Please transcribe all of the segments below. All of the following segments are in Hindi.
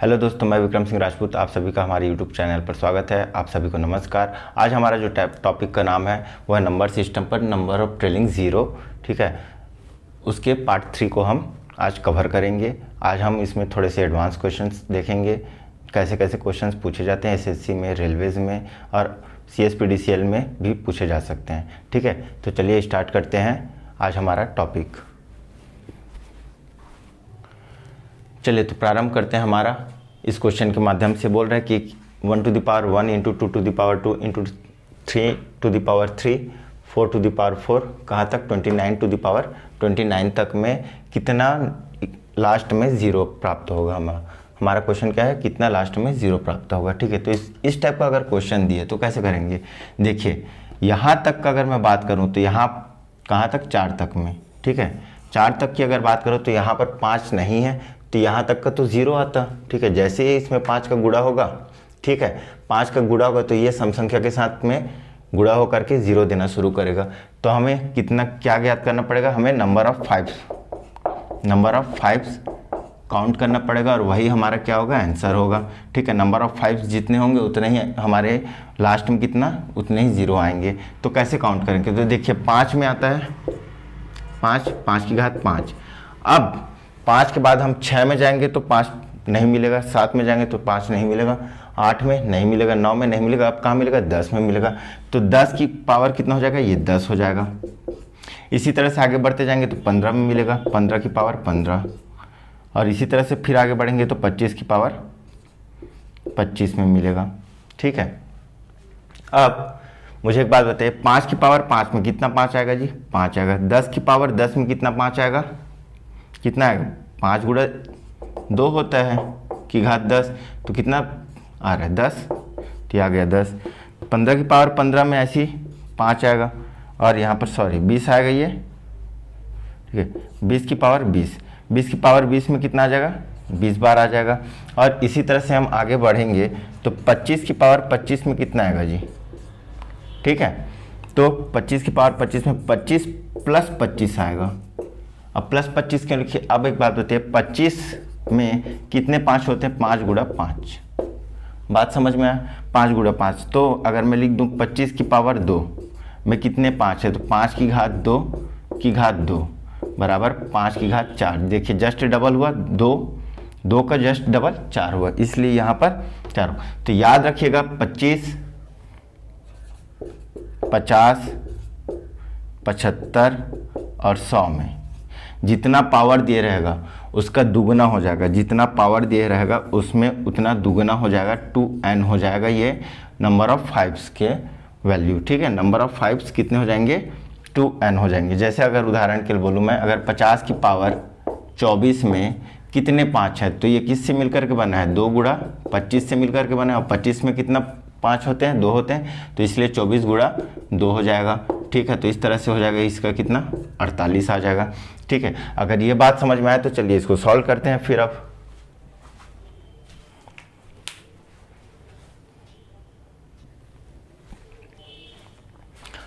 हेलो दोस्तों, मैं विक्रम सिंह राजपूत। आप सभी का हमारे यूट्यूब चैनल पर स्वागत है। आप सभी को नमस्कार। आज हमारा जो टॉपिक का नाम है वह है नंबर सिस्टम पर नंबर ऑफ ट्रेलिंग ज़ीरो। ठीक है, उसके पार्ट 3 को हम आज कवर करेंगे। आज हम इसमें थोड़े से एडवांस क्वेश्चंस देखेंगे, कैसे कैसे क्वेश्चंस पूछे जाते हैं एसएससी में, रेलवेज़ में और CSPDCL में भी पूछे जा सकते हैं। ठीक है, तो चलिए स्टार्ट करते हैं आज हमारा टॉपिक। चलिए तो प्रारंभ करते हैं हमारा। इस क्वेश्चन के माध्यम से बोल रहा है कि 1 to the power 1 into 2 to the power 2 into 3 to the power 3 4 to the power 4 कहाँ तक 29 to the power 29 तक में कितना लास्ट में ज़ीरो प्राप्त होगा। हमारा क्वेश्चन क्या है, कितना लास्ट में ज़ीरो प्राप्त होगा। ठीक है, तो इस टाइप का अगर क्वेश्चन दिए तो कैसे करेंगे। देखिए यहाँ तक का अगर मैं बात करूँ तो यहाँ कहाँ तक 4 तक में। ठीक है, 4 तक की अगर बात करो तो यहाँ पर 5 नहीं है तो यहाँ तक का तो ज़ीरो आता। ठीक है, जैसे ही इसमें 5 का गुणा होगा, ठीक है, 5 का गुणा होगा तो ये सम संख्या के साथ में गुणा होकर के ज़ीरो देना शुरू करेगा। तो हमें कितना क्या ज्ञात करना पड़ेगा, हमें नंबर ऑफ फाइव्स काउंट करना पड़ेगा और वही हमारा क्या होगा, आंसर होगा। ठीक है, नंबर ऑफ फाइव्स जितने होंगे उतने ही हमारे लास्ट में कितना, उतने ही ज़ीरो आएंगे। तो कैसे काउंट करेंगे, तो देखिए 5 में आता है 5 की घात 5। अब 5 के बाद हम 6 में जाएंगे तो 5 नहीं मिलेगा, 7 में जाएंगे तो 5 नहीं मिलेगा, 8 में नहीं मिलेगा, 9 में नहीं मिलेगा, अब कहाँ मिलेगा, 10 में मिलेगा। तो 10 की पावर कितना हो जाएगा, ये 10 हो जाएगा। इसी तरह से आगे बढ़ते जाएंगे तो 15 में मिलेगा, 15 की पावर 15, और इसी तरह से फिर आगे बढ़ेंगे तो 25 की पावर 25 में मिलेगा। ठीक है, अब मुझे एक बात बताइए, 5 की पावर 5 में कितना 5 आएगा जी, 5 आएगा। 10 की पावर 10 में कितना 5 आएगा, कितना आएगा, 5 गुणा 2 होता है की घात 10, तो कितना आ रहा है 10, तो आ गया 10। 15 की पावर 15 में ऐसी 5 आएगा, और यहाँ पर 20 आएगा ये। ठीक है, 20 की पावर 20 की पावर 20 में कितना आ जाएगा, 20 बार आ जाएगा। और इसी तरह से हम आगे बढ़ेंगे तो 25 की पावर 25 में कितना आएगा जी। ठीक है, तो 25 की पावर 25 में 25 प्लस 25 आएगा। अब प्लस 25 क्यों लिखिए, अब एक बात होती है, 25 में कितने 5 होते हैं, 5 गुणा 5। बात समझ में आया, 5 गुणा 5। तो अगर मैं लिख दूं 25 की पावर 2 में कितने 5 है, तो 5 की घात 2 की घात 2 बराबर 5 की घात 4। देखिए जस्ट डबल हुआ, 2 का जस्ट डबल 4 हुआ, इसलिए यहाँ पर 4 हुआ। तो याद रखिएगा 25, 50, 75 और 100 में जितना पावर दिए रहेगा उसका दुगना हो जाएगा, जितना पावर दिए रहेगा उसमें उतना दुगना हो जाएगा, 2n हो जाएगा ये नंबर ऑफ फाइव्स के वैल्यू। ठीक है, नंबर ऑफ फाइव्स कितने हो जाएंगे, 2n हो जाएंगे। जैसे अगर उदाहरण के लिए बोलूँ मैं, अगर 50 की पावर 24 में कितने 5 है, तो ये किससे मिलकर के बना है, 2 गुणा 25 से मिलकर के बना है, और 25 में कितना 5 होते हैं, 2 होते हैं, तो इसलिए 24 गुणा 2 हो जाएगा। ठीक है, तो इस तरह से हो जाएगा, इसका कितना 48 आ जाएगा। ठीक है, अगर ये बात समझ में आए तो चलिए इसको सॉल्व करते हैं फिर। अब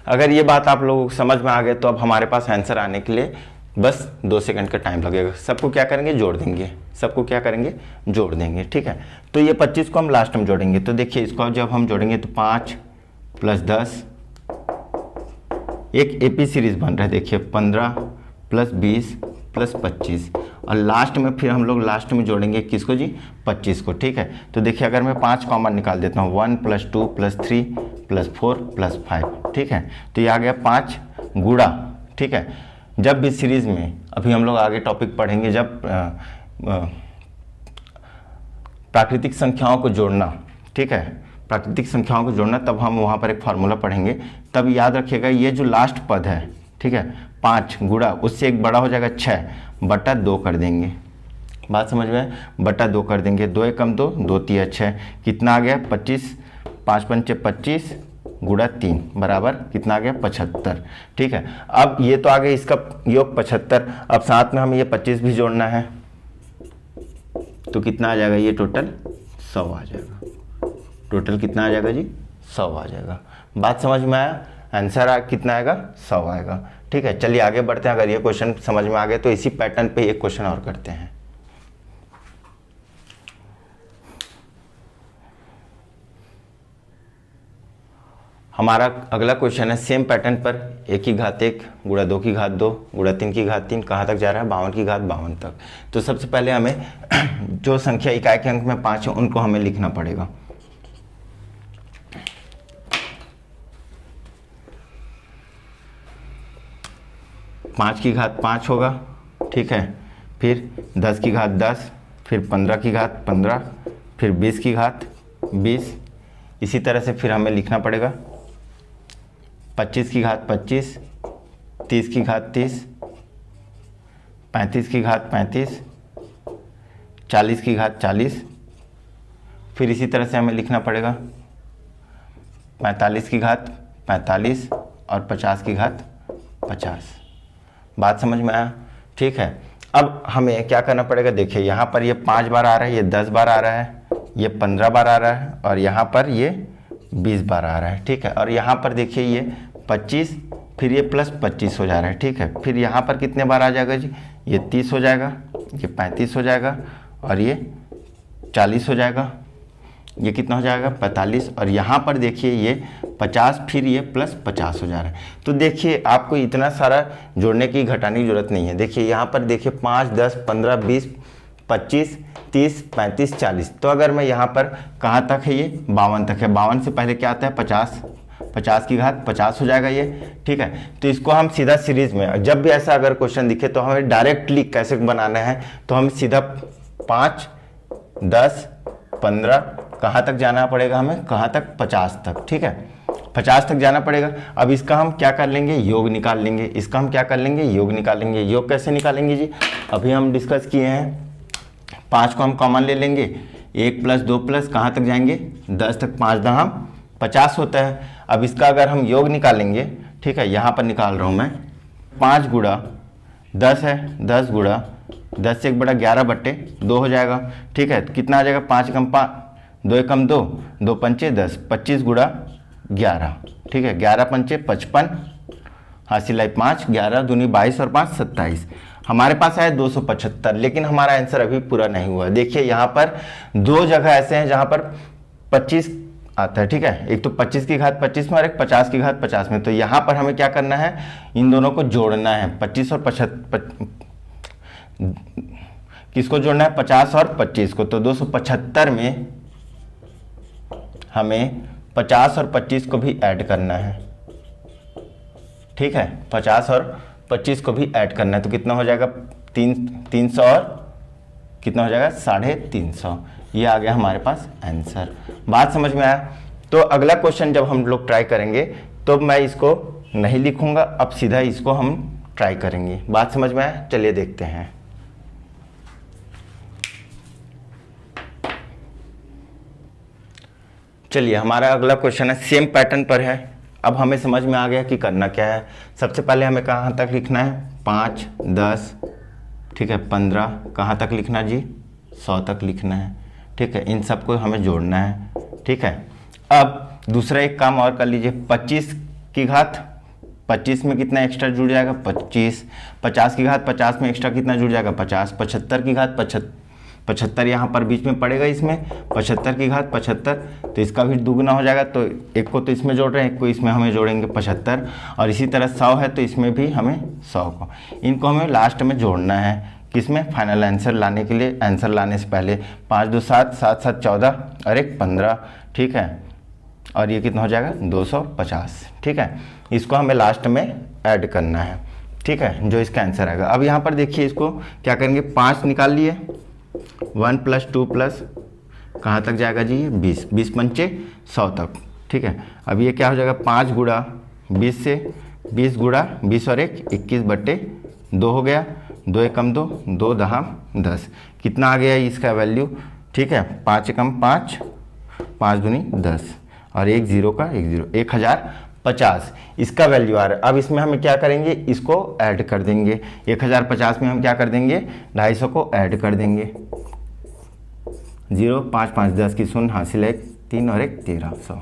अगर ये बात आप लोगों को समझ में आ गए तो अब हमारे पास आंसर आने के लिए बस 2 सेकंड का टाइम लगेगा। सबको क्या करेंगे, जोड़ देंगे, सबको क्या करेंगे, जोड़ देंगे। ठीक है, तो ये 25 को हम लास्ट में जोड़ेंगे। तो देखिए इसको जब हम जोड़ेंगे तो 5 प्लस 10, एक AP सीरीज बन रहा है। देखिए 15 प्लस 20 प्लस 25, और लास्ट में फिर हम लोग लास्ट में जोड़ेंगे किसको जी, 25 को। ठीक है, तो देखिए अगर मैं 5 कॉमन निकाल देता हूँ, 1 प्लस 2 प्लस 3 प्लस 4 प्लस 5। ठीक है, तो ये आ गया 5 गुणा। ठीक है, जब भी सीरीज में, अभी हम लोग आगे टॉपिक पढ़ेंगे जब प्राकृतिक संख्याओं को जोड़ना, ठीक है, प्राकृतिक संख्याओं को जोड़ना, तब हम वहाँ पर एक फार्मूला पढ़ेंगे। तब याद रखिएगा ये जो लास्ट पद है, ठीक है, 5 गुणा उससे एक बड़ा हो जाएगा 6 बटा 2 कर देंगे। बात समझ में, बटा 2 कर देंगे, 2 एकम 2, 2 तिया 6, कितना आ गया 25, 5 पंचे 25 गुणा 3 बराबर कितना आ गया 75। ठीक है, अब ये तो आ गया इसका योग 75, अब साथ में हमें ये 25 भी जोड़ना है, तो कितना आ जाएगा, ये टोटल 100 आ जाएगा। टोटल कितना आ जाएगा जी, 100 आ जाएगा। बात समझ में आया, आंसर कितना आएगा, 100 आएगा। ठीक है, चलिए आगे बढ़ते हैं। अगर ये क्वेश्चन समझ में आ गए तो इसी पैटर्न पे एक क्वेश्चन और करते हैं। हमारा अगला क्वेश्चन है सेम पैटर्न पर 1 की घात 1 गुणा 2 की घात 2 गुणा 3 की घात 3 कहाँ तक जा रहा है 52 की घात 52 तक। तो सबसे पहले हमें जो संख्या इकाई के अंक में 5 है उनको हमें लिखना पड़ेगा। पाँच की घात 5 होगा, ठीक है, फिर 10 की घात 10, फिर 15 की घात 15, फिर 20 की घात 20। इसी तरह से फिर हमें लिखना पड़ेगा 25 की घात 25, 30 की घात 30, 35 की घात 35, 40 की घात 40। फिर इसी तरह से हमें लिखना पड़ेगा 45 की घात 45 और 50 की घात 50। बात समझ में आया, ठीक है। अब हमें क्या करना पड़ेगा, देखिए यहाँ पर ये 5 बार आ रहा है, ये 10 बार आ रहा है, ये 15 बार आ रहा है और यहाँ पर ये 20 बार आ रहा है, ठीक है। और यहाँ पर देखिए ये 25, फिर ये प्लस 25 हो जा रहा है, ठीक है। फिर यहाँ पर कितने बार आ जाएगा जी, ये 30 हो जाएगा, ये 35 हो जाएगा और ये 40 हो जाएगा, ये कितना हो जाएगा 45। और यहाँ पर देखिए ये 50, फिर ये प्लस 50 हो जा रहा है। तो देखिए आपको इतना सारा जोड़ने की घटाने की जरूरत नहीं है। देखिए यहाँ पर देखिए 5, 10, 15, 20, 25, 30, 35, 40। तो अगर मैं यहाँ पर कहाँ तक है, ये 52 तक है। 52 से पहले क्या आता है 50, 50 की घात 50 हो जाएगा ये, ठीक है। तो इसको हम सीधा सीरीज में, जब भी ऐसा अगर क्वेश्चन दिखे तो हमें डायरेक्टली कैसे बनाना है, तो हम सीधा 5, 10, 15 कहाँ तक जाना पड़ेगा हमें, कहाँ तक 50 तक, ठीक है, 50 तक जाना पड़ेगा। अब इसका हम क्या कर लेंगे, योग निकाल लेंगे। इसका हम क्या कर लेंगे, योग निकालेंगे। योग कैसे निकालेंगे जी, अभी हम डिस्कस किए हैं। 5 को हम कॉमन ले लेंगे, 1 प्लस 2 प्लस कहाँ तक जाएंगे 10 तक, 5 दहाम 50 होता है। अब इसका अगर हम योग निकालेंगे, ठीक है, यहाँ पर निकाल रहा हूँ मैं, 5 गुणा 10 है, 10 गुणा 10 से 1 बड़ा 11 बट्टे 2 हो जाएगा, ठीक है। कितना आ जाएगा 5 कम 5, 2 एकम 2, 2 पंचे 10, 25 गुणा 11, ठीक है, 11 पंचे 55, हासिल है 5, 11 दूनी 22 और 5 27। हमारे पास आया 275, लेकिन हमारा आंसर अभी पूरा नहीं हुआ। देखिए यहाँ पर 2 जगह ऐसे हैं जहाँ पर 25 आता है, ठीक है, एक तो 25 की घात 25 में और एक 50 की घात 50 में। तो यहाँ पर हमें क्या करना है, इन दोनों को जोड़ना है, 25 और 75, किसको जोड़ना है 50 और 25 को। तो 275 में हमें 50 और 25 को भी ऐड करना है, ठीक है, 50 और 25 को भी ऐड करना है। तो कितना हो जाएगा 300 और कितना हो जाएगा 350। ये आ गया हमारे पास आंसर। बात समझ में आया। तो अगला क्वेश्चन जब हम लोग ट्राई करेंगे तो मैं इसको नहीं लिखूंगा, अब सीधा इसको हम ट्राई करेंगे। बात समझ में आया, चलिए देखते हैं। चलिए हमारा अगला क्वेश्चन है सेम पैटर्न पर है। अब हमें समझ में आ गया कि करना क्या है। सबसे पहले हमें कहाँ तक लिखना है, 5, 10, ठीक है, 15 कहाँ तक लिखना जी, 100 तक लिखना है, ठीक है। इन सबको हमें जोड़ना है, ठीक है। अब दूसरा एक काम और कर लीजिए, 25 की घात 25 में कितना एक्स्ट्रा जुड़ जाएगा 25, 50 की घात 50 में एक्स्ट्रा कितना जुड़ जाएगा 50, 75 की घात 75 यहाँ पर बीच में पड़ेगा, इसमें 75 की घात 75, तो इसका भी दुगना हो जाएगा। तो एक को तो इसमें जोड़ रहे हैं, एक को इसमें हमें जोड़ेंगे 75, और इसी तरह 100 है तो इसमें भी हमें 100 को, इनको हमें लास्ट में जोड़ना है, किसमें, फाइनल आंसर लाने के लिए। आंसर लाने से पहले 5 2 7, 7 7 14 और 1 15, ठीक है, और ये कितना हो जाएगा 250, ठीक है। इसको हमें लास्ट में ऐड करना है, ठीक है, जो इसका आंसर आएगा। अब यहाँ पर देखिए इसको क्या करेंगे, 5 निकाल लिए, 1 प्लस 2 प्लस कहाँ तक जाएगा जी, 20, 20 पंचे 100 तक, ठीक है। अब ये क्या हो जाएगा 5 गुणा 20 से 20 गुणा 20 और 1 21 बट्टे 2 हो गया, 2 एकम 2, 2 दहाम 10, कितना आ गया इसका वैल्यू, ठीक है, 5 एकम 5, 5 दूनी 10 और 1 0 का 1 0, 1050 इसका वैल्यू आ रहा है। अब इसमें हम क्या करेंगे, इसको ऐड कर देंगे, 1050 में हम क्या कर देंगे 250 को ऐड कर देंगे, 0 5 5 10 की शून्य, हासिल है 3 और 1 1300।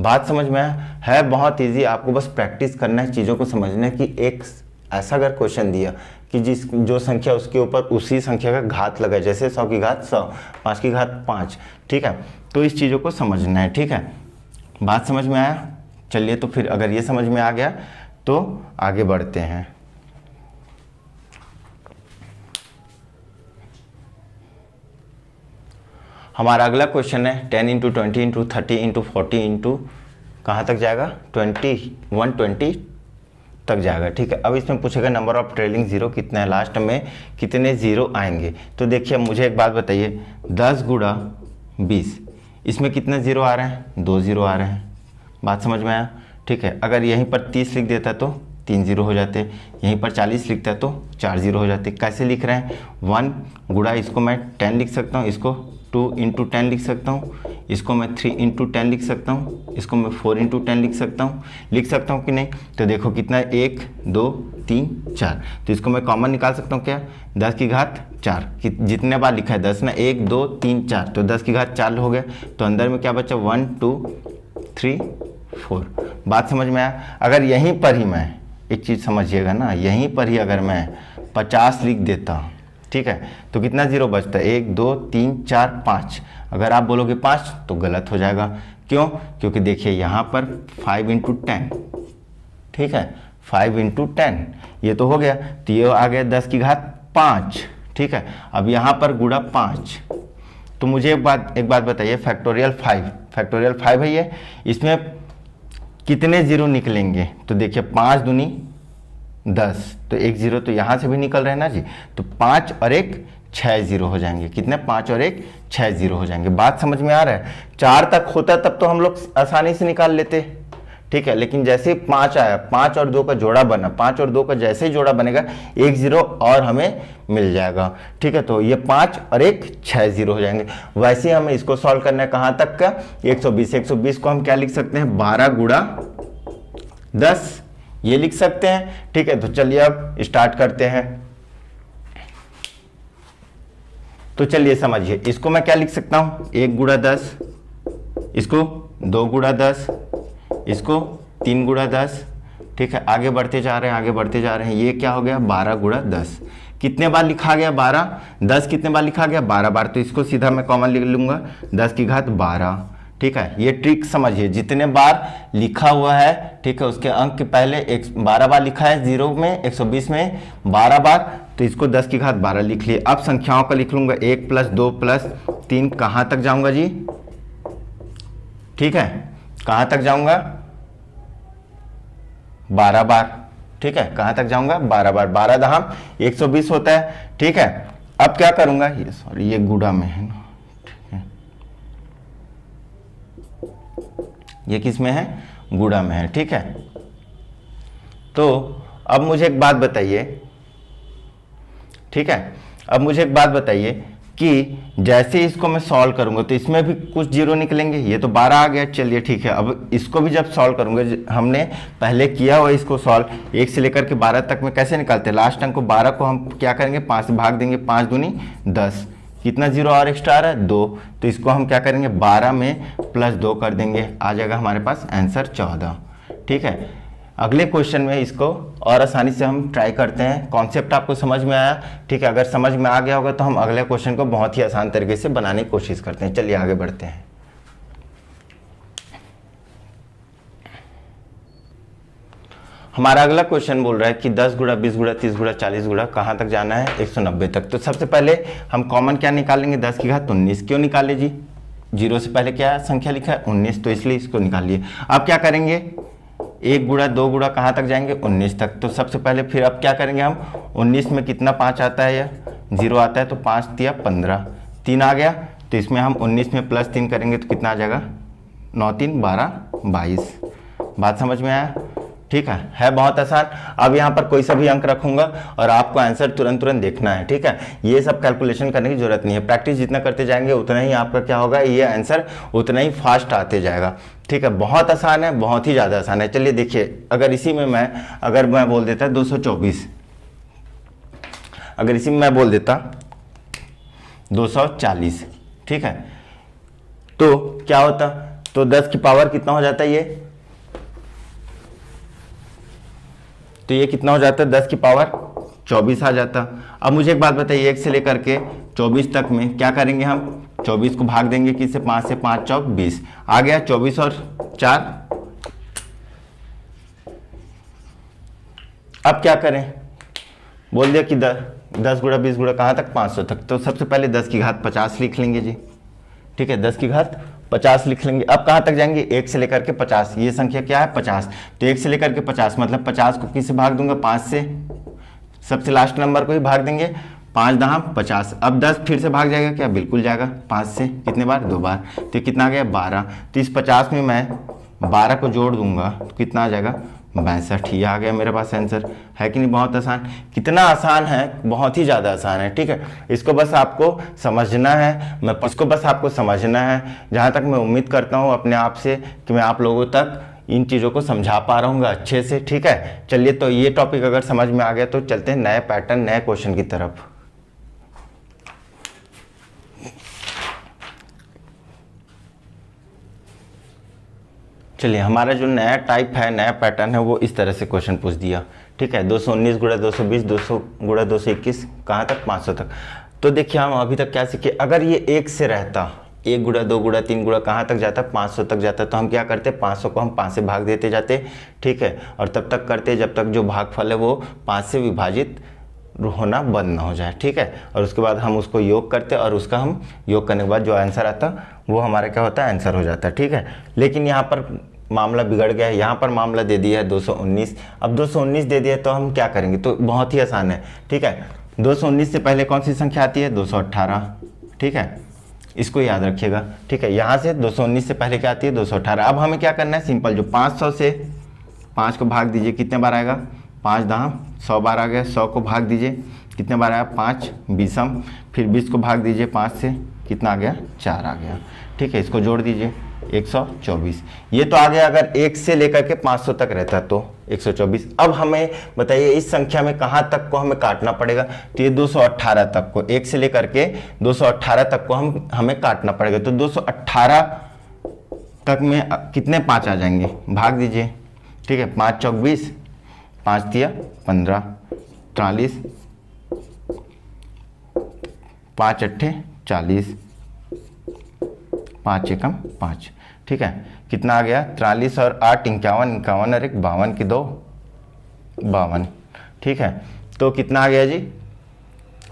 बात समझ में है, बहुत इजी, आपको बस प्रैक्टिस करना है चीज़ों को समझने की। एक ऐसा अगर क्वेश्चन दिया कि जो संख्या उसके ऊपर उसी संख्या का घात लगा, जैसे 100 की घात 100, 5 की घात 5, ठीक है, तो इस चीज़ों को समझना है, ठीक है। बात समझ में आया, चलिए तो फिर अगर ये समझ में आ गया तो आगे बढ़ते हैं। हमारा अगला क्वेश्चन है 10 इंटू 20 इंटू 30 इंटू 40 इंटू कहाँ तक जाएगा 120 तक जाएगा। ठीक है, अब इसमें पूछेगा नंबर ऑफ ट्रेलिंग जीरो कितना है, लास्ट में कितने जीरो आएंगे। तो देखिए मुझे एक बात बताइए, 10 गुणा 20 इसमें कितने जीरो आ रहे हैं, 2 जीरो आ रहे हैं। बात समझ में आया। ठीक है, अगर यहीं पर 30 लिख देता तो 3 जीरो हो जाते, यहीं पर 40 लिखता है तो 4 जीरो हो जाते। कैसे लिख रहे हैं, 1 गुणा इसको मैं 10 लिख सकता हूँ, इसको 2 इंटू 10 लिख सकता हूँ, इसको मैं 3 इंटू 10 लिख सकता हूँ, इसको मैं 4 इंटू 10 लिख सकता हूँ कि नहीं। तो देखो कितना है, 1 2 3 4, तो इसको मैं कॉमन निकाल सकता हूँ क्या, 10 की घात 4। जितने बार लिखा है 10 ना, 1 2 3 4, तो 10 की घात 4 हो गया। तो अंदर में क्या बचा, 1 2 3 4। बात समझ में आया। अगर यहीं पर ही मैं एक चीज़ समझिएगा ना, यहीं पर ही अगर मैं 50 लिख देता हूँ, ठीक है, तो कितना जीरो बचता है, 1 2 3 4 5। अगर आप बोलोगे 5 तो गलत हो जाएगा। क्यों, क्योंकि देखिए यहाँ पर 5 इंटू 10, ठीक है, 5 इंटू 10 ये तो हो गया, तो ये आ गया 10 की घात 5। ठीक है, अब यहाँ पर गुणा 5, तो मुझे एक बात बताइए, फैक्टोरियल 5 है ये, इसमें कितने जीरो निकलेंगे। तो देखिए 5 दूनी 10, तो 1 जीरो तो यहाँ से भी निकल रहे हैं ना जी, तो 5 और 1 6 जीरो हो जाएंगे। कितने, 5 और 1 6 जीरो हो जाएंगे। बात समझ में आ रहा है। 4 तक होता तब तो हम लोग आसानी से निकाल लेते, ठीक है, लेकिन जैसे ही 5 आया, 5 और 2 का जोड़ा बना, 5 और 2 का जैसे ही जोड़ा बनेगा 1 जीरो और हमें मिल जाएगा। ठीक है, तो ये 5 और 1 6 जीरो हो जाएंगे। वैसे हमें इसको सॉल्व करना है कहाँ तक का, 120 को हम क्या लिख सकते हैं, 12 गुणा 10 ये लिख सकते हैं। ठीक है, तो चलिए अब स्टार्ट करते हैं। तो चलिए समझिए, इसको मैं क्या लिख सकता हूं, 1 गुणा 10, इसको 2 गुणा 10, इसको 3 गुणा 10। ठीक है, आगे बढ़ते जा रहे हैं, ये क्या हो गया, 12 गुणा 10। कितने बार लिखा गया, 12। 10 कितने बार लिखा गया, 12 बार, तो इसको सीधा मैं कॉमन लिख लूंगा, 10 की घात 12। ठीक है, ये ट्रिक समझिए, जितने बार लिखा हुआ है, ठीक है, उसके अंक के पहले 12 बार लिखा है, 0 में 120 में 12 बार, तो इसको 10 की घात 12 लिख लिए। अब संख्याओं का लिख लूंगा, 1 + 2 + 3 कहां तक जाऊंगा जी, ठीक है, कहां तक जाऊंगा, 12 बार। ठीक है, कहां तक जाऊंगा, 12 बार, 12 दहाम 120 होता है। ठीक है, अब क्या करूंगा, ये सॉरी ये गुणा में है ना, ये किस में है, गुणा में है। ठीक है, तो अब मुझे एक बात बताइए, ठीक है, अब मुझे एक बात बताइए कि जैसे इसको मैं सॉल्व करूंगा तो इसमें भी कुछ जीरो निकलेंगे। ये तो 12 आ गया, चलिए ठीक है, अब इसको भी जब सॉल्व करूंगा, हमने पहले किया हुआ इसको सॉल्व 1 से लेकर के 12 तक में कैसे निकालते हैं, लास्ट अंक को 12 को हम क्या करेंगे, 5 से भाग देंगे, 5 दूनी 10, कितना जीरो और एक्स्ट्रा आ रहा है, 2, तो इसको हम क्या करेंगे, 12 में +2 कर देंगे, आ जाएगा हमारे पास आंसर 14। ठीक है, अगले क्वेश्चन में इसको और आसानी से हम ट्राई करते हैं। कॉन्सेप्ट आपको समझ में आया, ठीक है, अगर समझ में आ गया होगा तो हम अगले क्वेश्चन को बहुत ही आसान तरीके से बनाने की कोशिश करते हैं। चलिए आगे बढ़ते हैं। हमारा अगला क्वेश्चन बोल रहा है कि 10 गुणा 20 गुणा 30 गुणा 40 गुणा कहाँ तक जाना है, 190 तक। तो सबसे पहले हम कॉमन क्या निकालेंगे, 10 की घात 19। क्यों निकाले जी, 0 से पहले क्या संख्या लिखा है, 19, तो इसलिए इसको निकालिए। अब क्या करेंगे, 1 गुणा 2 गुणा कहाँ तक जाएंगे, 19 तक। तो सबसे पहले फिर अब क्या करेंगे हम, 19 में कितना 5 आता है या 0 आता है, तो 5 तिया 15, 3 आ गया, तो इसमें हम 19 में +3 करेंगे तो कितना आ जाएगा, 9 3 12 22। बात समझ में आया, ठीक है बहुत आसान। अब यहाँ पर कोई सा भी अंक रखूंगा और आपको आंसर तुरंत देखना है। ठीक है, ये सब कैलकुलेशन करने की जरूरत नहीं है, प्रैक्टिस जितना करते जाएंगे उतना ही आपका क्या होगा, ये आंसर उतना ही फास्ट आते जाएगा। ठीक है, बहुत आसान है, बहुत ही ज़्यादा आसान है। चलिए देखिए, अगर इसी में मैं बोल देता 224, अगर इसी में मैं बोल देता 240, ठीक है, तो क्या होता, तो 10 की पावर कितना हो जाता है ये, तो ये कितना हो जाता है, 10 की पावर 24 आ जाता। अब मुझे एक बात बताइए, 1 से लेकर के 24 तक में क्या करेंगे हम, 24 को भाग देंगे किससे, 5 से, 5 चौक 20 आ गया, 24 और 4 अब क्या करें, बोल दिया कि 10 गुणा 20 गुणा कहाँ तक, 500 तक। तो सबसे पहले 10 की घात 50 लिख लेंगे जी, ठीक है, 10 की घात 50 लिख लेंगे। अब कहाँ तक जाएंगे, 1 से लेकर के 50, ये संख्या क्या है 50, तो 1 से लेकर के 50 मतलब 50 को किससे भाग दूंगा, 5 से, सबसे लास्ट नंबर को ही भाग देंगे, 5 दहाँ 50। अब 10 फिर से भाग जाएगा क्या, बिल्कुल जाएगा, 5 से कितने बार, 2 बार, तो कितना आ गया 12। तो इस 50 में मैं 12 को जोड़ दूंगा तो कितना आ जाएगा 62। ये आ गया मेरे पास आंसर, है कि नहीं, बहुत आसान। कितना आसान है, बहुत ही ज़्यादा आसान है, ठीक है। इसको बस आपको समझना है, जहाँ तक मैं उम्मीद करता हूँ अपने आप से कि मैं आप लोगों तक इन चीज़ों को समझा पा रहा हूँ अच्छे से, ठीक है। चलिए, तो ये टॉपिक अगर समझ में आ गया तो चलते हैं नए पैटर्न, नए क्वेश्चन की तरफ। चलिए, हमारा जो नया टाइप है, नया पैटर्न है, वो इस तरह से क्वेश्चन पूछ दिया, ठीक है। 219 गुणा 220, 200 गुणा 221, कहाँ तक, 500 तक। तो देखिए, हम अभी तक क्या सीखे, अगर ये 1 से रहता, 1 गुणा 2 गुणा 3 गुणा कहाँ तक जाता, 500 तक जाता, तो हम क्या करते, 500 को हम 5 से भाग देते जाते, ठीक है, और तब तक करते जब तक जो भागफल है वो 5 से विभाजित होना बंद ना हो जाए, ठीक है। और उसके बाद हम उसको योग करते, और उसका हम योग करने के बाद जो आंसर आता वो हमारा क्या होता है, आंसर हो जाता है, ठीक है। लेकिन यहाँ पर मामला बिगड़ गया है, यहाँ पर मामला दे दिया है 219। अब 219 दे दिया तो हम क्या करेंगे, तो बहुत ही आसान है, ठीक है। 219 से पहले कौन सी संख्या आती है, 218, ठीक है, इसको याद रखिएगा, ठीक है। यहाँ से 219 से पहले क्या आती है, 218। अब हमें क्या करना है, सिंपल, जो 500 से 5 को भाग दीजिए, कितने बार आएगा, 5 दहाँ 100 बार आ गया, 100 को भाग दीजिए, कितने बार आया, 5 20, फिर 20 को भाग दीजिए 5 से, कितना आ गया, 4 आ गया, ठीक है। इसको जोड़ दीजिए, 124। ये तो आ गया अगर 1 से लेकर के 500 तक रहता तो 124। अब हमें बताइए इस संख्या में कहाँ तक को हमें काटना पड़ेगा, तो ये 218 तक को, 1 से लेकर के 218 तक को हमें काटना पड़ेगा। तो 218 तक में कितने 5 आ जाएंगे, भाग दीजिए, ठीक है, 5 चौक 20, 5 तिया 15, 43, 5 अट्ठे 40, 5 एकम 5, ठीक है। कितना आ गया, 43 और 8 51, 51 और 1 52 की 2 52, ठीक है। तो कितना आ गया जी,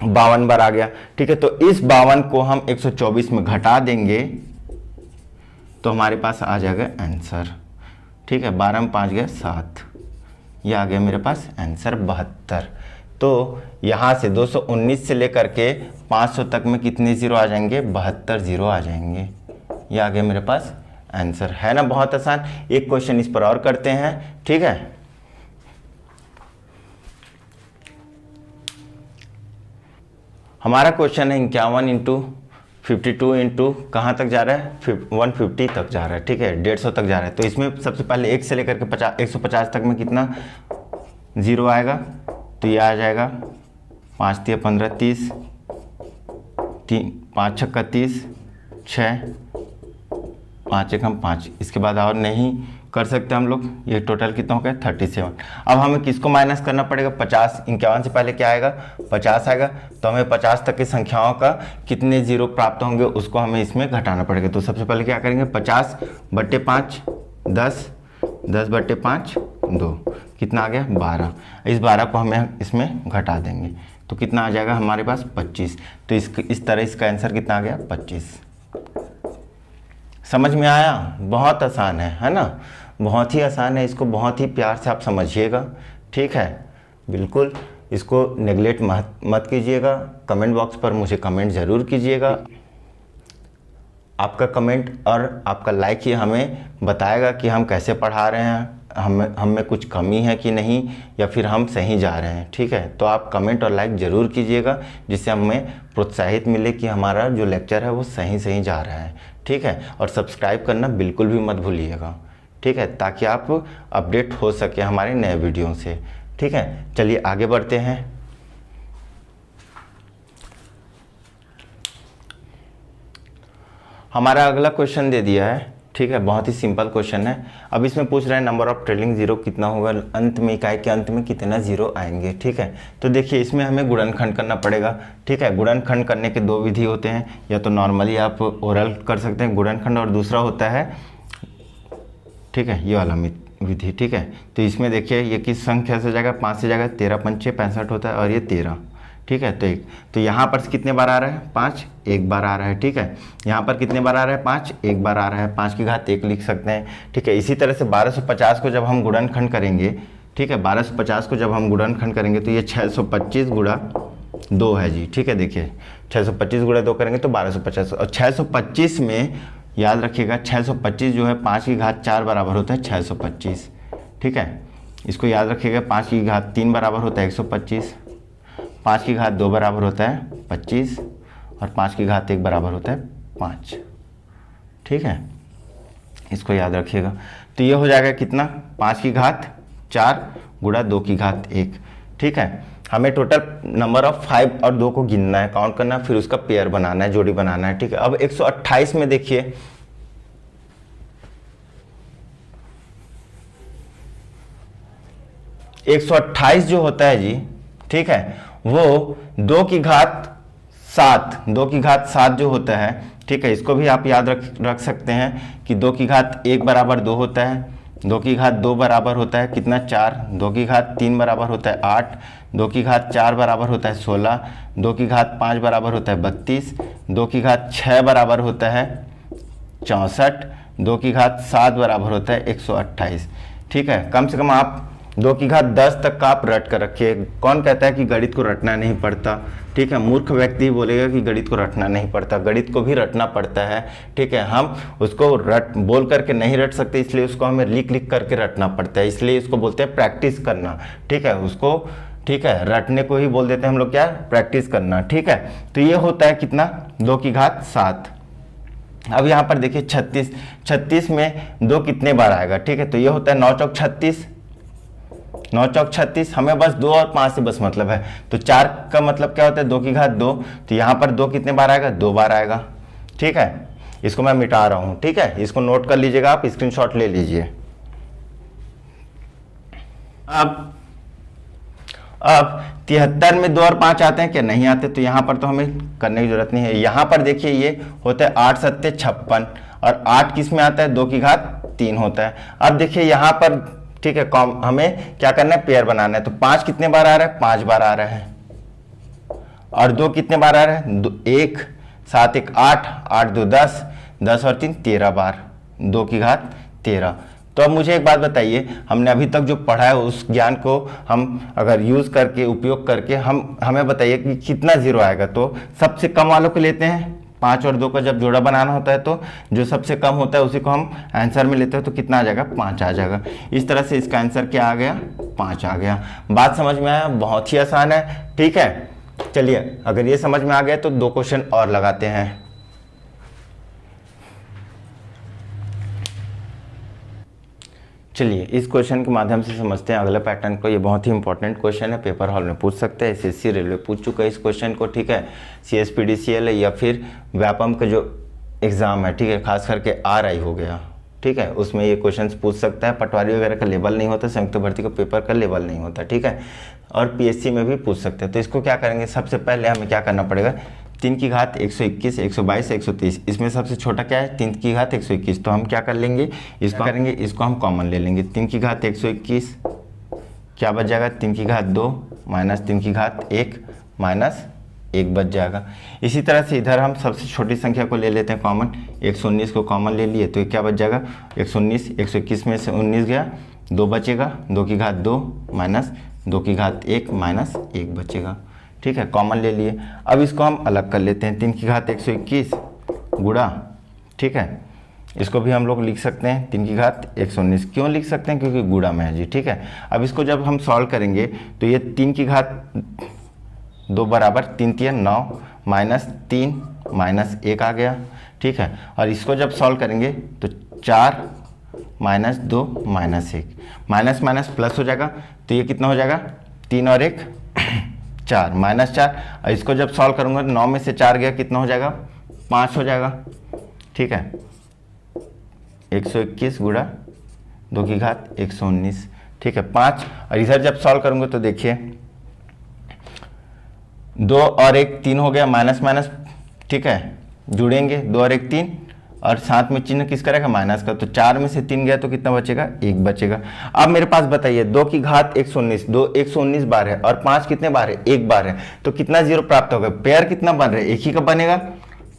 52 बार आ गया, ठीक है। तो इस 52 को हम 124 में घटा देंगे तो हमारे पास आ जाएगा आंसर, ठीक है। 12 में 5 गया 7, ये आ गया मेरे पास आंसर 72। तो यहाँ से 219 से लेकर के 500 तक में कितने जीरो आ जाएंगे, 72 जीरो आ जाएंगे, ये आ गया मेरे पास आंसर, है ना, बहुत आसान। एक क्वेश्चन इस पर और करते हैं, ठीक है। हमारा क्वेश्चन है 51 इंटू 52 इंटू कहाँ तक जा रहा है, 150 तक जा रहा है, ठीक है, 150 तक जा रहा है। तो इसमें सबसे पहले 1 से लेकर के 150 तक में कितना जीरो आएगा, तो ये आ जाएगा 5 तिया 15 30, 5 छक्का 30, 6 5 एकम 5, इसके बाद और नहीं कर सकते हम लोग। ये टोटल कितना हो गया 37। अब हमें किसको माइनस करना पड़ेगा, 50, 51 से पहले क्या आएगा, 50 आएगा। तो हमें 50 तक की संख्याओं का कितने जीरो प्राप्त होंगे उसको हमें इसमें घटाना पड़ेगा। तो सबसे पहले क्या करेंगे, 50 बट्टे 5 10, 10 बट्टे 5 2, कितना आ गया 12। इस 12 को हमें इसमें घटा देंगे तो कितना आ जाएगा हमारे पास 25। तो इस तरह इसका आंसर कितना आ गया 25। समझ में आया, बहुत आसान है ना, बहुत ही आसान है। इसको बहुत ही प्यार से आप समझिएगा, ठीक है, बिल्कुल इसको नेगलेक्ट मत कीजिएगा। कमेंट बॉक्स पर मुझे कमेंट ज़रूर कीजिएगा। आपका कमेंट और आपका लाइक ही हमें बताएगा कि हम कैसे पढ़ा रहे हैं, हम में कुछ कमी है कि नहीं, या फिर हम सही जा रहे हैं, ठीक है। तो आप कमेंट और लाइक ज़रूर कीजिएगा, जिससे हमें प्रोत्साहित मिले कि हमारा जो लेक्चर है वो सही जा रहा है, ठीक है। और सब्सक्राइब करना बिल्कुल भी मत भूलिएगा, ठीक है, ताकि आप अपडेट हो सके हमारे नए वीडियो से, ठीक है। चलिए आगे बढ़ते हैं। हमारा अगला क्वेश्चन दे दिया है, ठीक है, बहुत ही सिंपल क्वेश्चन है। अब इसमें पूछ रहा है नंबर ऑफ ट्रेलिंग जीरो कितना होगा, अंत में इकाई के अंत में कितना जीरो आएंगे, ठीक है। तो देखिए इसमें हमें गुणनखंड करना पड़ेगा, ठीक है। गुणनखंड करने के दो विधि होते हैं, या तो नॉर्मली आप ओरल कर सकते हैं गुणनखंड, और दूसरा होता है, ठीक है, ये वाला विधि, ठीक है। तो इसमें देखिए ये किस संख्या से जाएगा, 5 से जाएगा, 13 पंचे 65 होता है और ये 13, ठीक है। तो एक तो यहाँ पर कितने बार आ रहा है, 5 एक बार आ रहा है, ठीक है। यहाँ पर कितने बार आ रहा है, 5 एक बार आ रहा है, 5 की घात 1 लिख सकते हैं, ठीक है। इसी तरह से 1250 को जब हम गुणनखंड करेंगे, ठीक है, 1250 को जब हम गुणनखंड करेंगे तो ये 625 गुणा 2 है जी, ठीक है। देखिए 625 गुणा 2 करेंगे तो 1250, और 625 में याद रखिएगा 625 जो है 5 की घात 4 बराबर होता है 625, ठीक है। इसको याद रखिएगा, 5 की घात 3 बराबर होता है 125, 5 की घात 2 बराबर होता है 25 और 5 की घात 1 बराबर होता है 5, ठीक है। इसको याद रखिएगा। तो ये हो जाएगा कितना, 5 की घात 4 गुणा 2 की घात 1, ठीक है। हमें टोटल नंबर ऑफ 5 और 2 को गिनना है, काउंट करना है, फिर उसका पेयर बनाना है, जोड़ी बनाना है, ठीक है। अब 128 में देखिए, एक 128 जो होता है जी, ठीक है, वो 2 की घात 7 जो होता है, ठीक है। इसको भी आप याद रख सकते हैं कि 2 की घात 1 बराबर 2 होता है, 2 की घात 2 बराबर होता है कितना, 4, 2 की घात 3 बराबर होता है 8, 2 की घात 4 बराबर होता है 16, 2 की घात 5 बराबर होता है 32, 2 की घात 6 बराबर होता है 64, 2 की घात 7 बराबर होता है 128, ठीक है। कम से कम आप 2 की घात 10 तक का आप रट कर रखिए। कौन कहता है कि गणित को रटना नहीं पड़ता, ठीक है। मूर्ख व्यक्ति ही बोलेगा कि गणित को रटना नहीं पड़ता, गणित को भी रटना पड़ता है, ठीक है। हम उसको बोल करके नहीं रट सकते, इसलिए उसको हमें लिख करके रटना पड़ता है, इसलिए इसको बोलते हैं प्रैक्टिस करना, ठीक है। उसको, ठीक है, रटने को ही बोल देते हैं हम लोग, क्या, प्रैक्टिस करना, ठीक है। तो ये होता है कितना, 2 की घात 7। अब यहाँ पर देखिए 36 में 2 कितने बार आएगा, ठीक है। तो ये होता है 9 चौक 36, 9 चौक 36, हमें बस 2 और 5 से बस मतलब है। तो 4 का मतलब क्या होता है, 2 की घात 2, तो यहाँ पर 2 कितने बार आएगा, 2 बार आएगा, ठीक है। इसको मैं मिटा रहा हूँ, ठीक है, इसको नोट कर लीजिएगा, आप स्क्रीनशॉट ले लीजिए। अब 73 में 2 और 5 आते हैं क्या, नहीं आते, तो यहाँ पर तो हमें करने की जरूरत नहीं है। यहाँ पर देखिए ये होता है 8 सत्ते 56 और 8 किस में आता है, 2 की घात 3 होता है। अब देखिए यहाँ पर, ठीक है, हमें क्या करना है, पेयर बनाना है। तो 5 कितने बार आ रहा है, 5 बार आ रहा है, और 2 कितने बार आ रहा है, 1, 7 1 8, 8 2 10, 10 और 3 13 बार, 2 की घात 13। तो अब मुझे एक बात बताइए, हमने अभी तक जो पढ़ा है उस ज्ञान को हम अगर यूज करके, उपयोग करके हमें बताइए कि कितना जीरो आएगा। तो सबसे कम वालों को लेते हैं, 5 और 2 का जब जोड़ा बनाना होता है तो जो सबसे कम होता है उसी को हम आंसर में लेते हैं, तो कितना आ जाएगा, 5 आ जाएगा। इस तरह से इसका आंसर क्या आ गया, 5 आ गया। बात समझ में आया, बहुत ही आसान है, ठीक है। चलिए अगर ये समझ में आ गया तो 2 क्वेश्चन और लगाते हैं। चलिए इस क्वेश्चन के माध्यम से समझते हैं अगला पैटर्न को। ये बहुत ही इंपॉर्टेंट क्वेश्चन है, पेपर हॉल में पूछ सकते हैं, एसएससी रेलवे पूछ चुका है इस क्वेश्चन को, ठीक है। सीएसपीडीसीएल या फिर व्यापम का जो एग्ज़ाम है, ठीक है, खास करके आरआई हो गया, ठीक है, उसमें ये क्वेश्चन पूछ सकता है। पटवारी वगैरह का लेवल नहीं होता, संयुक्त भर्ती का पेपर का लेवल नहीं होता, ठीक है, और पीएससी में भी पूछ सकते हैं। तो इसको क्या करेंगे, सबसे पहले हमें क्या करना पड़ेगा, 3 की घात 121, 122, 130, इसमें सबसे छोटा क्या है, 3 की घात 121। तो हम क्या कर लेंगे, इसको करेंगे, इसको हम कॉमन ले लेंगे। 3 की घात 121 क्या बच जाएगा, 3 की घात 2 माइनस 3 की घात 1 माइनस 1 बच जाएगा। इसी तरह से इधर हम सबसे छोटी संख्या को ले लेते हैं कॉमन, 119 को कॉमन ले लिए तो क्या बच जाएगा, 119, 121 में से 19 गया, 2 बचेगा, 2 की घात 2 माइनस 2 की घात 1 माइनस 1 बचेगा, ठीक है, कॉमन ले लिए। अब इसको हम अलग कर लेते हैं, 3 की घात 121 गुणा, ठीक है, इसको भी हम लोग लिख सकते हैं 3 की घात 119। क्यों लिख सकते हैं, क्योंकि गुणा में है जी, ठीक है। अब इसको जब हम सॉल्व करेंगे तो ये 3 की घात 2 बराबर 3 3 9 माइनस 3 माइनस 1 आ गया, ठीक है। और इसको जब सॉल्व करेंगे तो 4 minus 2 minus 1, minus minus plus हो जाएगा, तो ये कितना हो जाएगा, 3 और 1 4 माइनस 4। और इसको जब सॉल्व करूंगा 9 में से 4 गया, कितना हो जाएगा, 5 हो जाएगा, ठीक है। 121 गुणा 2 की घात 119, ठीक है, 5। और इधर जब सॉल्व करूंगा तो देखिए 2 और 1 3 हो गया, माइनस माइनस, ठीक है, जुड़ेंगे, 2 और 1 3 और साथ में चिन्ह किसका रहेगा, माइनस का। तो 4 में से 3 गया तो कितना बचेगा, 1 बचेगा। अब मेरे पास बताइए 2 की घात 119, 2 119 बार है और 5 कितने बार है, 1 बार है, तो कितना जीरो प्राप्त होगा, पेयर कितना बन रहा है, एक ही का बनेगा।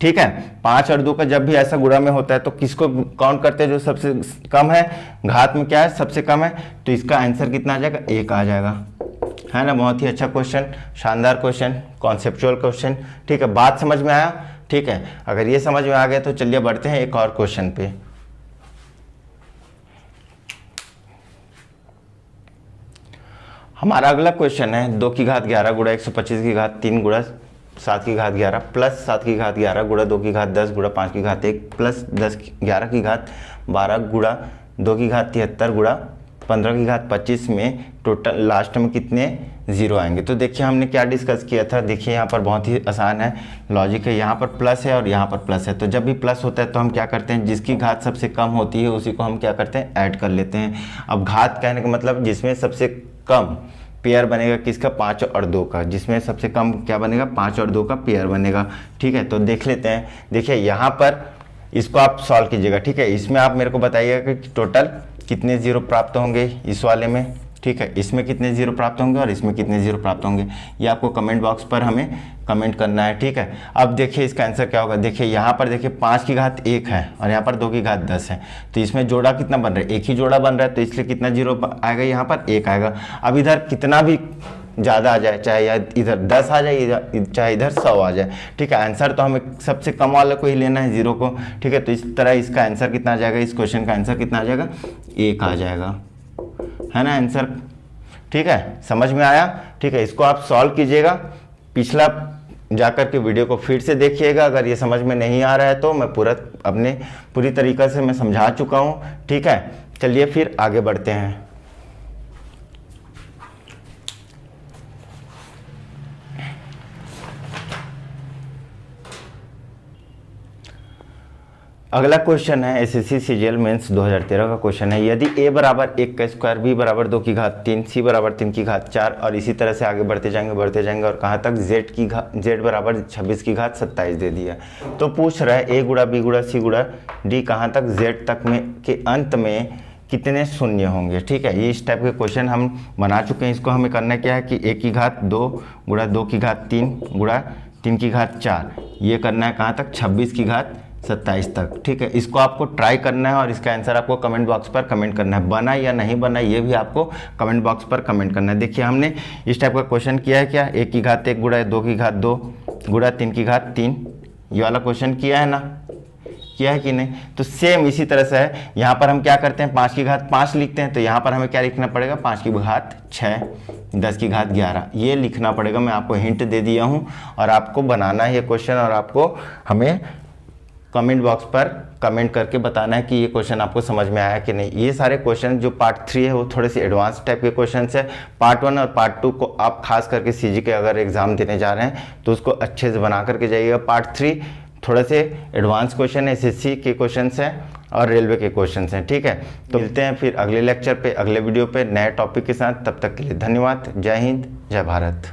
ठीक है, 5 और 2 का जब भी ऐसा गुणा में होता है तो किसको काउंट करते हैं, जो सबसे कम है, घात में क्या है, सबसे कम है, तो इसका आंसर कितना आ जाएगा, 1 आ जाएगा, है ना। बहुत ही अच्छा क्वेश्चन, शानदार क्वेश्चन, कॉन्सेप्चुअल क्वेश्चन। ठीक है, बात समझ में आया। ठीक है, अगर ये समझ में आ गया तो चलिए बढ़ते हैं एक और क्वेश्चन पे। हमारा अगला क्वेश्चन है 2 की घात 11 गुणा 125 की घात 3 गुणा 7 की घात 11 प्लस 7 की घात 11 गुणा 2 की घात 10 गुणा 5 की घात 1 प्लस 11 की घात 12 गुणा 2 की घात 73 गुणा 15 की घात 25 में टोटल लास्ट में कितने जीरो आएंगे। तो देखिए हमने क्या डिस्कस किया था, देखिए यहाँ पर बहुत ही आसान है, लॉजिक है, यहाँ पर प्लस है और यहाँ पर प्लस है। तो जब भी प्लस होता है तो हम क्या करते हैं, जिसकी घात सबसे कम होती है उसी को हम क्या करते हैं, ऐड कर लेते हैं। अब घात कहने का मतलब जिसमें सबसे कम पेयर बनेगा किसका, 5 और 2 का, जिसमें सबसे कम क्या बनेगा, 5 और 2 का पेयर बनेगा। ठीक है, तो देख लेते हैं। देखिए यहाँ पर इसको आप सॉल्व कीजिएगा। ठीक है, इसमें आप मेरे को बताइएगा कि टोटल कितने जीरो प्राप्त होंगे इस वाले में। ठीक है, इसमें कितने जीरो प्राप्त होंगे और इसमें कितने जीरो प्राप्त होंगे, ये आपको कमेंट बॉक्स पर हमें कमेंट करना है। ठीक है, अब देखिए इसका आंसर क्या होगा। देखिए यहाँ पर देखिए 5 की घात 1 है और यहाँ पर 2 की घात 10 है, तो इसमें जोड़ा कितना बन रहा है, एक ही जोड़ा बन रहा है, तो इसलिए कितना जीरो आएगा, यहाँ पर 1 आएगा। अब इधर कितना भी ज़्यादा आ जाए, चाहे इधर 10 आ जाए, चाहे इधर 100 आ जाए। ठीक है, आंसर तो हमें सबसे कम वाले को ही लेना है, जीरो को। ठीक है, तो इस तरह इसका आंसर कितना आ जाएगा, इस क्वेश्चन का आंसर कितना आ जाएगा, 1 आ जाएगा, है ना आंसर। ठीक है, समझ में आया। ठीक है, इसको आप सॉल्व कीजिएगा, पिछला जाकर के वीडियो को फिर से देखिएगा। अगर ये समझ में नहीं आ रहा है तो मैं पूरी तरीक़े से मैं समझा चुका हूँ। ठीक है, चलिए फिर आगे बढ़ते हैं। अगला क्वेश्चन है एसएससी सीजीएल मेंस 2013 का क्वेश्चन है। यदि a बराबर 1 का स्क्वायर, b बराबर 2 की घात 3, c बराबर 3 की घात 4 और इसी तरह से आगे बढ़ते जाएंगे और कहाँ तक z बराबर 26 की घात 27 दे दिया। तो पूछ रहा है a गुणा b गुणा c गुणा d कहाँ तक z तक में के अंत में कितने शून्य होंगे। ठीक है, ये इस टाइप के क्वेश्चन हम बना चुके हैं। इसको हमें करना क्या है कि a की घात 2 गुणा 2 की घात 3 गुणा 3 की घात 4, ये करना है कहाँ तक, 26 की घात 27 तक। ठीक है, इसको आपको ट्राई करना है और इसका आंसर आपको कमेंट बॉक्स पर कमेंट करना है, बना या नहीं बना ये भी आपको कमेंट बॉक्स पर कमेंट करना है। देखिए हमने इस टाइप का क्वेश्चन किया है, क्या 1 की घात 1 गुणा 2 की घात 2 गुणा 3 की घात 3, ये वाला क्वेश्चन किया है ना, किया है कि नहीं। तो सेम इसी तरह से है, यहाँ पर हम क्या करते हैं, 5 की घात 5 लिखते हैं, तो यहाँ पर हमें क्या लिखना पड़ेगा, 5 की घात 6 10 की घात 11 ये लिखना पड़ेगा। मैं आपको हिंट दे दिया हूँ और आपको बनाना है ये क्वेश्चन और आपको हमें कमेंट बॉक्स पर कमेंट करके बताना है कि ये क्वेश्चन आपको समझ में आया कि नहीं। ये सारे क्वेश्चन जो पार्ट 3 है वो थोड़े से एडवांस टाइप के क्वेश्चंस है। पार्ट 1 और पार्ट 2 को आप खास करके सीजी के अगर एग्जाम देने जा रहे हैं तो उसको अच्छे से बना करके जाइएगा। पार्ट 3 थोड़े से एडवांस क्वेश्चन है, एसएससी के क्वेश्चंस हैं और रेलवे के क्वेश्चंस हैं। ठीक है, तो मिलते हैं फिर अगले लेक्चर पे, अगले वीडियो पे नए टॉपिक के साथ। तब तक के लिए धन्यवाद। जय हिंद, जय भारत।